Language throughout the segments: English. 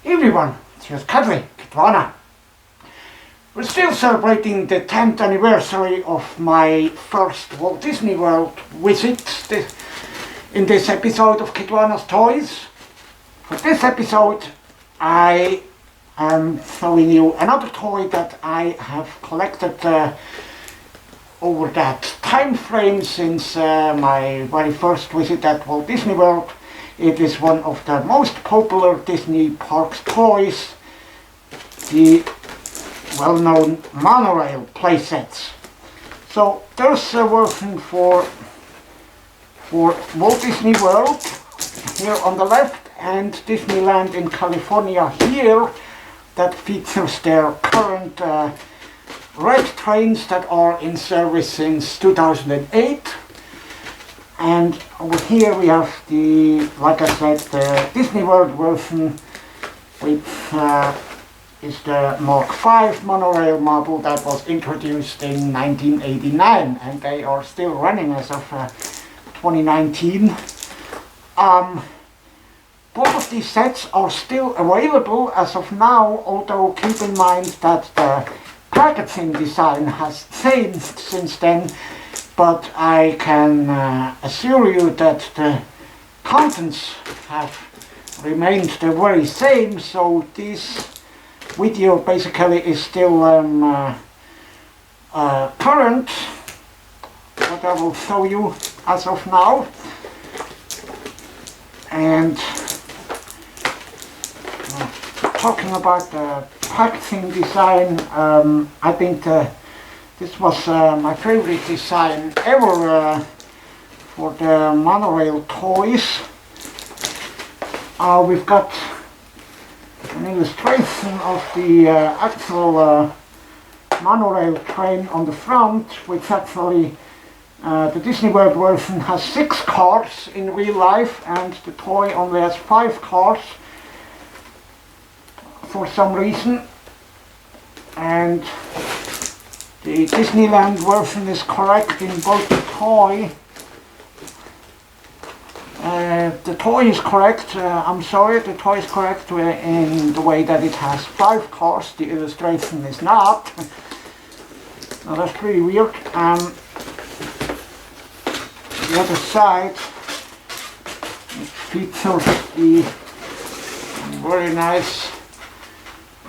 Everyone, here's Cuddly, Kitwana. We're still celebrating the 10th anniversary of my first Walt Disney World visit in this episode of Kitwana's Toys. For this episode, I am showing you another toy that I have collected over that time frame since my very first visit at Walt Disney World. It is one of the most popular Disney parks toys, the well-known Monorail Playsets. So there's a version for Walt Disney World here on the left and Disneyland in California here that features their current red trains that are in service since 2008. And over here we have the, like I said, the Disney World version, which is the Mark V monorail model that was introduced in 1989, and they are still running as of 2019. Both of these sets are still available as of now, although keep in mind that the packaging design has changed since then. But I can assure you that the contents have remained the very same, so this video basically is still current, what I will show you as of now. And talking about the packaging design, I think this was my favorite design ever for the monorail toys. We've got an illustration of the actual monorail train on the front, which actually the Disney World version has 6 cars in real life, and the toy only has 5 cars for some reason. And the Disneyland version is correct in both the toy. The toy is correct, I'm sorry, the toy is correct in the way that it has 5 cars, the illustration is not. Now that's pretty weird. The other side features the very nice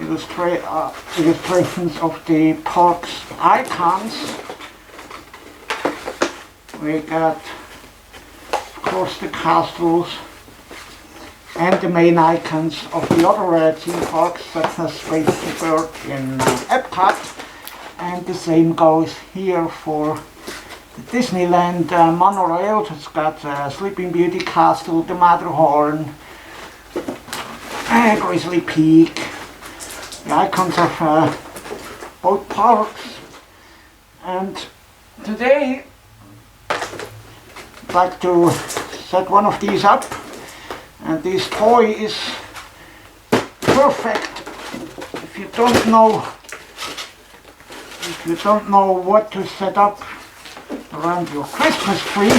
illustrations of the park's icons. We got, of course, the castles and the main icons of the other theme parks, such as Space Bird in Epcot, and the same goes here for the Disneyland monorail. It's got Sleeping Beauty Castle, the Matterhorn, Grizzly Peak, the icons of both parks. And today I'd like to set one of these up, and this toy is perfect if you don't know what to set up around your Christmas tree.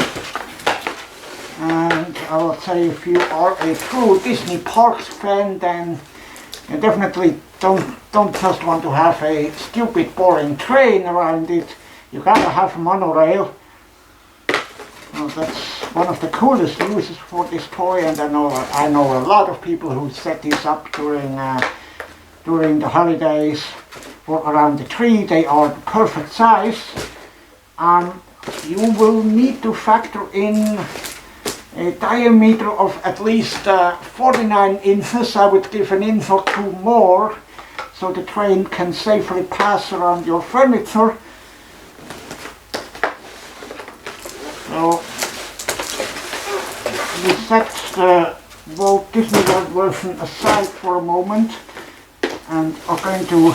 And I will say, if you are a true Disney Parks fan, then you definitely don't just want to have a stupid boring train around it. You gotta have a monorail. Well, that's one of the coolest uses for this toy, and I know a lot of people who set this up during the holidays or around the tree. They are the perfect size. You will need to factor in a diameter of at least 49 inches. I would give an inch or 2 more, so the train can safely pass around your furniture. So we set the Walt Disney World version aside for a moment and are going to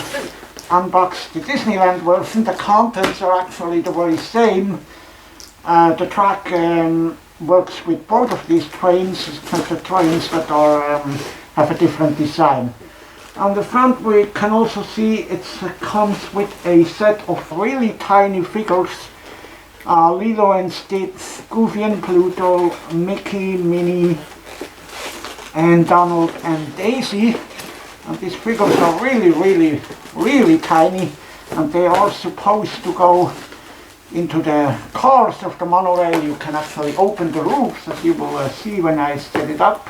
unbox the Disneyland version. The contents are actually the very same. The track works with both of these trains, except the trains that are have a different design. On the front we can also see it comes with a set of really tiny figures. Lilo and Stitch, Goofy and Pluto, Mickey, Minnie, and Donald and Daisy. And these figures are really tiny, and they are supposed to go into the cars of the monorail. You can actually open the roofs, as you will see when I set it up.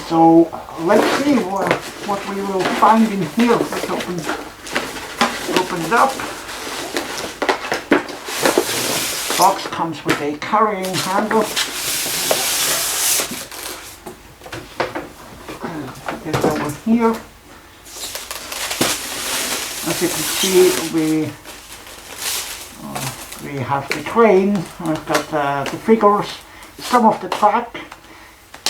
So let's see what we will find in here. Let's open it up. The box comes with a carrying handle. Put this over here. As you can see, we have the train. I've got the figures, some of the track,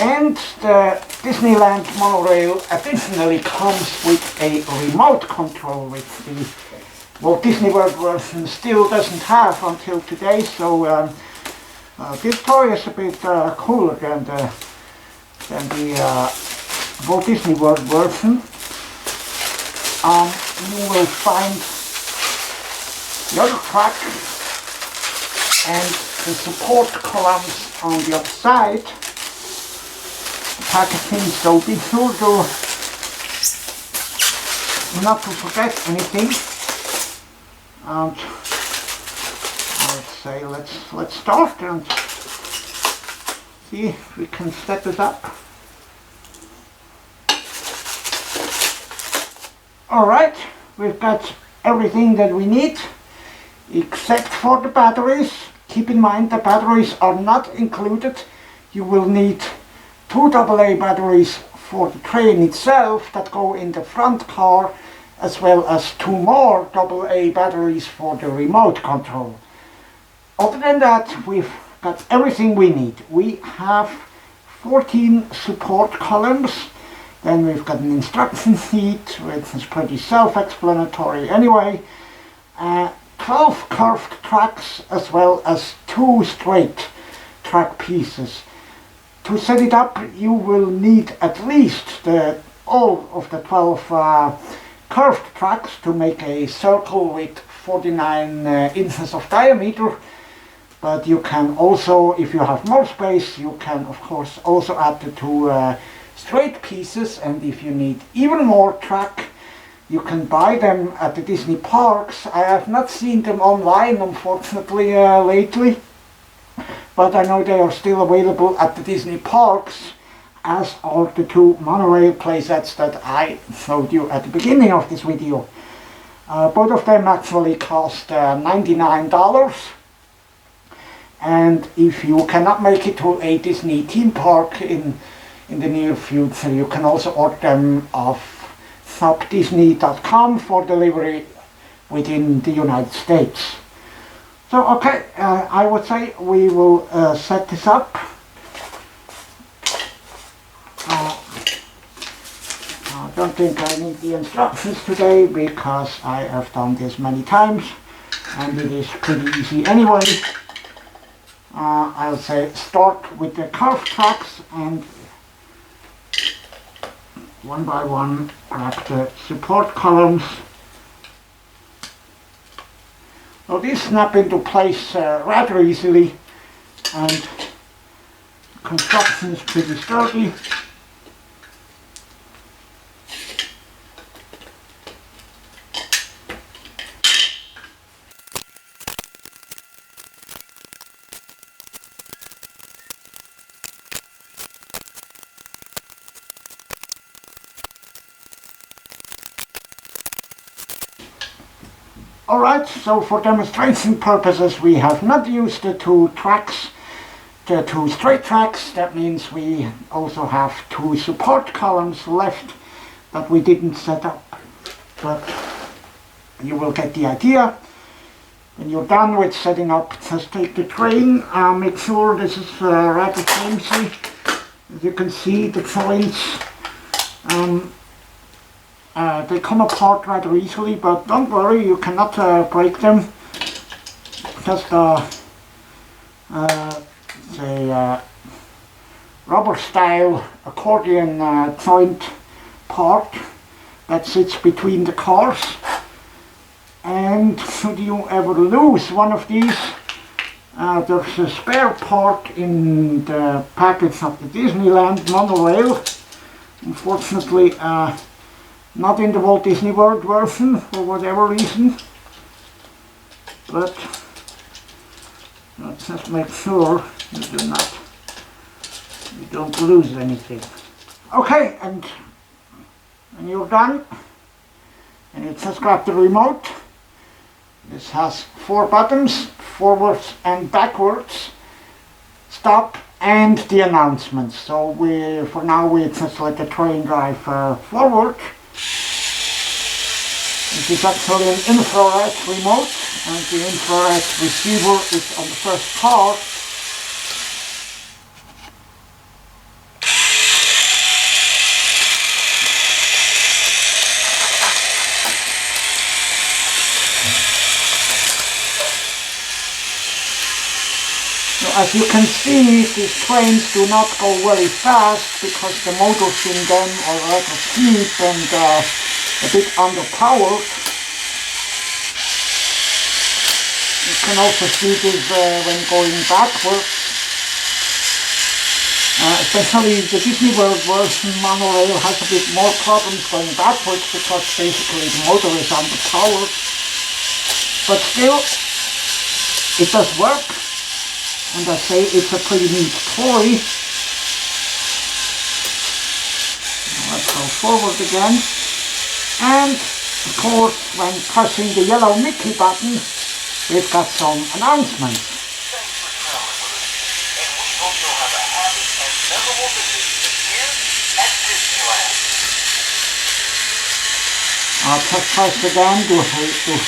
and the Disneyland monorail additionally comes with a remote control, which the Walt Disney World version still doesn't have until today. So this toy is a bit cooler than the Walt Disney World version. You will find the other track and the support columns on the other side. Packaging, so be sure to not to forget anything. And I'd say let's start and see if we can set this up. Alright, we've got everything that we need except for the batteries. Keep in mind the batteries are not included. You will need 2 AA batteries for the train itself that go in the front car, as well as 2 more AA batteries for the remote control. Other than that, we've got everything we need. We have 14 support columns, then we've got an instruction sheet, which is pretty self-explanatory anyway, 12 curved tracks, as well as 2 straight track pieces. To set it up, you will need at least all of the 12 curved tracks to make a circle with 49 inches of diameter. But you can also, if you have more space, you can of course also add the 2 straight pieces. And if you need even more track, you can buy them at the Disney parks. I have not seen them online, unfortunately, lately. But I know they are still available at the Disney parks, as are the 2 monorail playsets that I showed you at the beginning of this video. Both of them actually cost $99. And if you cannot make it to a Disney theme park in the near future, you can also order them off shopdisney.com for delivery within the United States. So okay, I would say we will set this up. I don't think I need the instructions today because I have done this many times and it is pretty easy anyway. I'll say start with the curved tracks and one by one grab the support columns. So these snap into place rather easily, and construction is pretty sturdy. Alright, so for demonstration purposes we have not used the 2 tracks, the 2 straight tracks. That means we also have 2 support columns left that we didn't set up. But you will get the idea. When you're done with setting up, just take the train, make sure this is rather flimsy. As you can see, the joints they come apart rather easily, but don't worry, you cannot break them. Just a rubber style accordion joint part that sits between the cars. And should you ever lose one of these, there's a spare part in the package of the Disneyland monorail Unfortunately, not in the Walt Disney World version for whatever reason, but let's just make sure you don't lose anything. Okay, and when you're done, and you just grab the remote. This has 4 buttons, forwards and backwards, stop, and the announcements. So for now we just let the train drive forward. This is actually an infrared remote, and the infrared receiver is on the first car. As you can see, these trains do not go very fast because the motors in them are rather cheap and a bit underpowered. You can also see this when going backwards. Especially the Disney World version, Monorail has a bit more problems going backwards because basically the motor is underpowered. But still, it does work. And I say it's a pretty neat toy. Now let's go forward again. And of course, when pressing the yellow Mickey button, we've got some announcements. Thanks for traveling with us, and we hope you'll have a happy and memorable visit here at Disneyland. I'll just press again to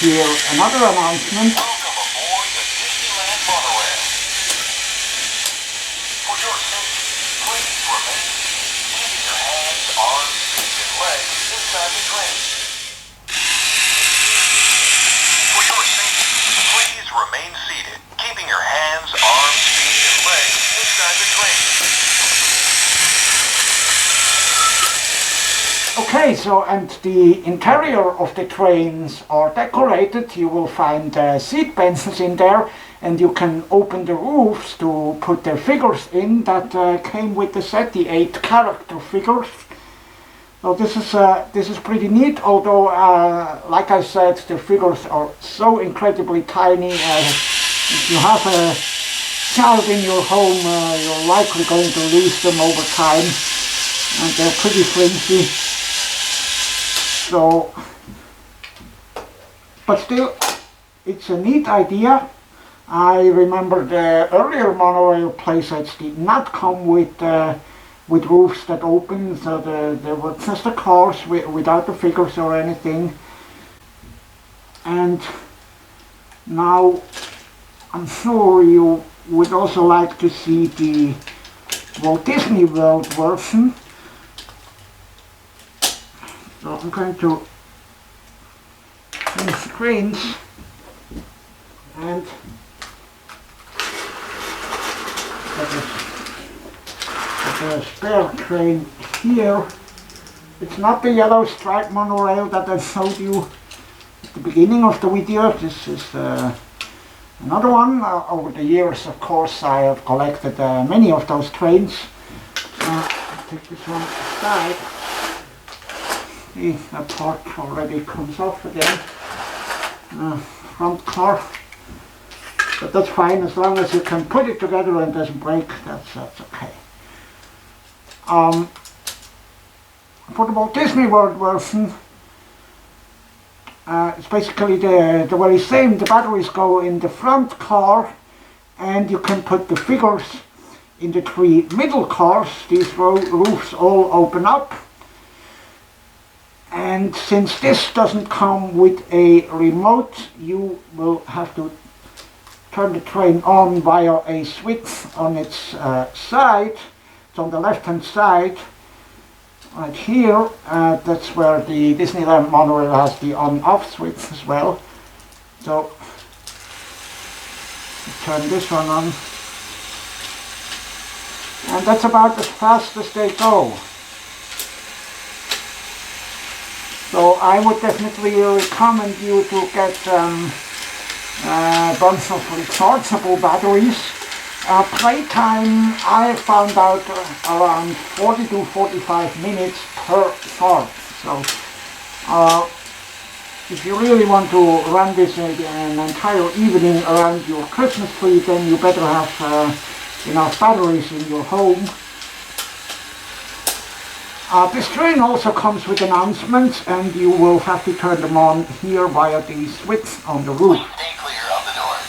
hear another announcement. Welcome aboard the Disneyland Monorail. For your safety, please remain seated, keeping your hands, arms, feet, and legs inside the train. For your safety, please remain seated, keeping your hands, arms, feet, and legs inside the train. Okay, so and the interior of the trains are decorated. You will find seat benches in there, and you can open the roofs to put the figures in that came with the set, the 8 character figures. So this is pretty neat, although like I said, the figures are so incredibly tiny. If you have a child in your home, you're likely going to lose them over time, and they're pretty flimsy. So, but still, it's a neat idea. I remember the earlier Monorail playsets did not come with roofs that open, so they were just the cars without the figures or anything. And now, I'm sure you would also like to see the Walt Disney World version. So I'm going to change screens, and there's a spare train here. It's not the yellow striped monorail that I showed you at the beginning of the video. This is another one. Over the years, of course, I have collected many of those trains. I'll take this one aside. See, that part already comes off again. Front car. But that's fine, as long as you can put it together and it doesn't break, that's okay. For the Walt Disney World version, it's basically the very same. The batteries go in the front car, and you can put the figures in the 3 middle cars. These roofs all open up. And since this doesn't come with a remote, you will have to turn the train on via a switch on its side. It's on the left hand side, right here. That's where the Disneyland Monorail has the on-off switch as well. So, turn this one on. And that's about as fast as they go. So I would definitely recommend you to get a bunch of rechargeable batteries, Playtime, I found out around 40 to 45 minutes per part. So if you really want to run this an entire evening around your Christmas tree, then you better have enough batteries in your home. This train also comes with announcements, and you will have to turn them on here via the switch on the roof. Stay clear of the doors.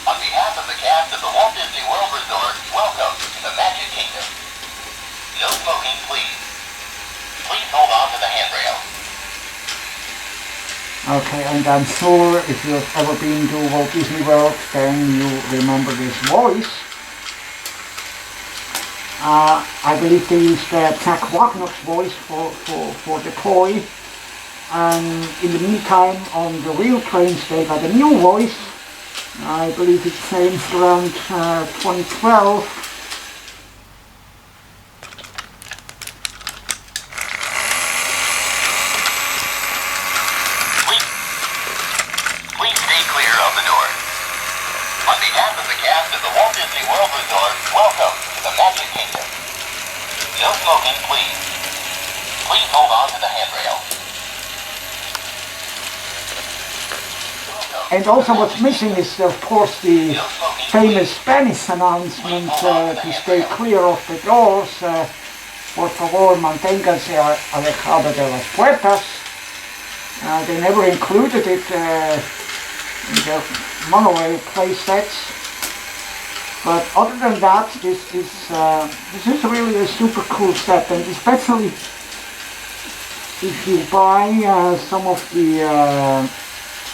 On behalf of the cast of the Walt Disney World Resort, welcome to the Magic Kingdom. No smoking, please. Please hold on to the handrail. Okay, and I'm sure if you've ever been to Walt Disney World, then you remember this voice. I believe they used Jack Wagner's voice for the toy. And in the meantime, on the real trains, they got a new voice. I believe it changed around 2012. Please stay clear of the doors. On behalf of the cast of the Walt Disney World Resort, welcome to the Magic Kingdom. No smoking, please. Please hold on to the handrail. And also what's missing is, of course, the famous Spanish announcement to stay clear of the doors. Por favor, manténganse alejado de las puertas. They never included it in their Monorail Playsets. But other than that, this is really a super cool set, and especially if you buy some of the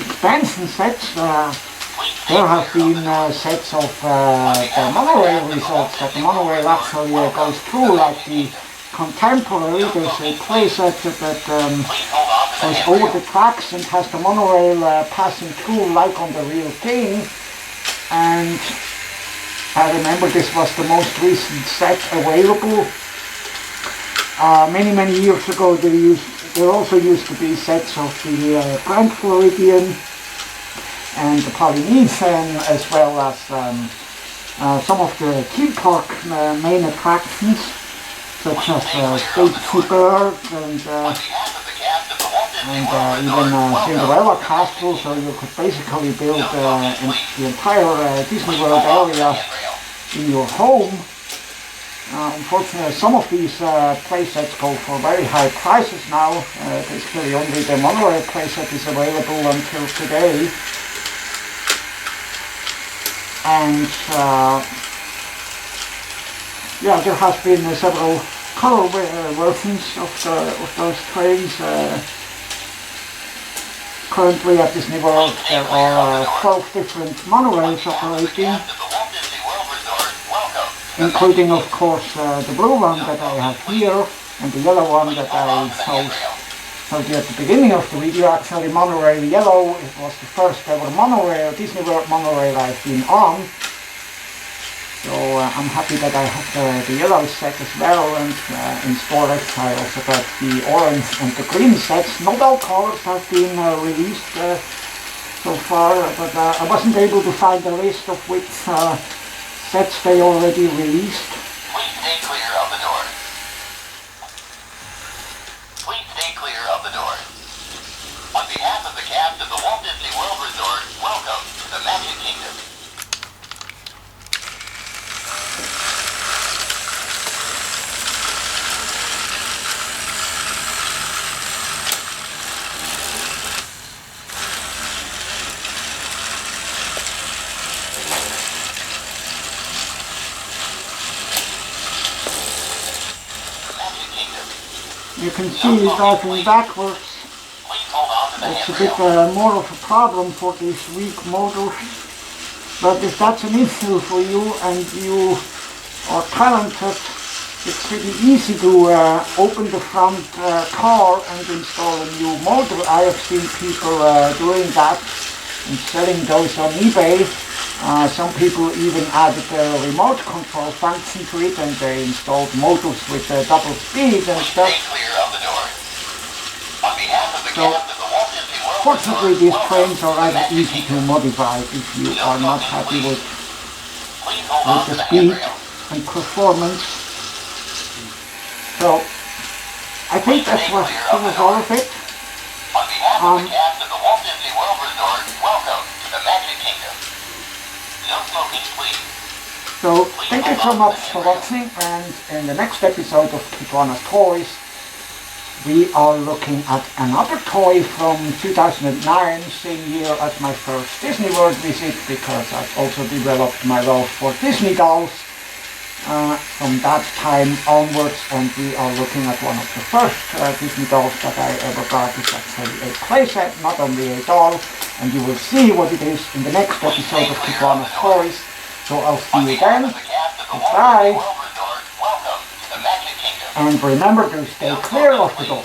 expansion sets. There have been sets of the Monorail resorts that the Monorail actually goes through, like the Contemporary. There's a playset that goes over the tracks and has the monorail passing through like on the real thing. And I remember this was the most recent set available. Many years ago there also used to be sets of the Grand Floridian and the Polynesian, as well as some of the theme park main attractions, such as Stage Bird and even Cinderella Castle. So you could basically build the entire Disney World area in your home. Unfortunately, some of these playsets go for very high prices now. Basically only the Monorail playset is available until today. And yeah, there has been several color versions of those trains. Currently at Disney World there are 12 different monorails operating, including of course the blue one that I have here and the yellow one that I showed you at the beginning of the video. Actually, Monorail Yellow, it was the first ever monorail, Disney World monorail I've been on. So I'm happy that I have the yellow set as well, and in storage I also got the orange and the green sets. Not all colors have been released so far, but I wasn't able to find a list of which sets they already released. Please stay clear of the doors. Please stay clear of the doors. On behalf of the cast of the Walt Disney World Resort, welcome to the Magic Kingdom. You can see driving backwards. It's a bit more of a problem for these weak motors. But if that's an issue for you and you are talented, it's pretty easy to open the front car and install a new motor. I have seen people doing that and selling those on eBay. Some people even added a remote control function to it, and they installed motors with double speed and stuff. So, fortunately, these trains are rather easy to modify if you are not happy with hold with on the to the speed handrail. and performance. So I think that was all of it. On behalf of the cast of the Walt Disney World Resort, welcome to the Magic Kingdom. No smoking, please. So thank you so much for watching, and in the next episode of Kitwana's Toys we are looking at another toy from 2009, same year as my first Disney World visit, because I've also developed my love for Disney dolls from that time onwards, and we are looking at one of the first Disney dolls that I ever got. It's actually a playset, not only a doll, and you will see what it is in the next episode of Kitwana's Toys. So I'll see you then. Goodbye. And remember to stay clear of the door.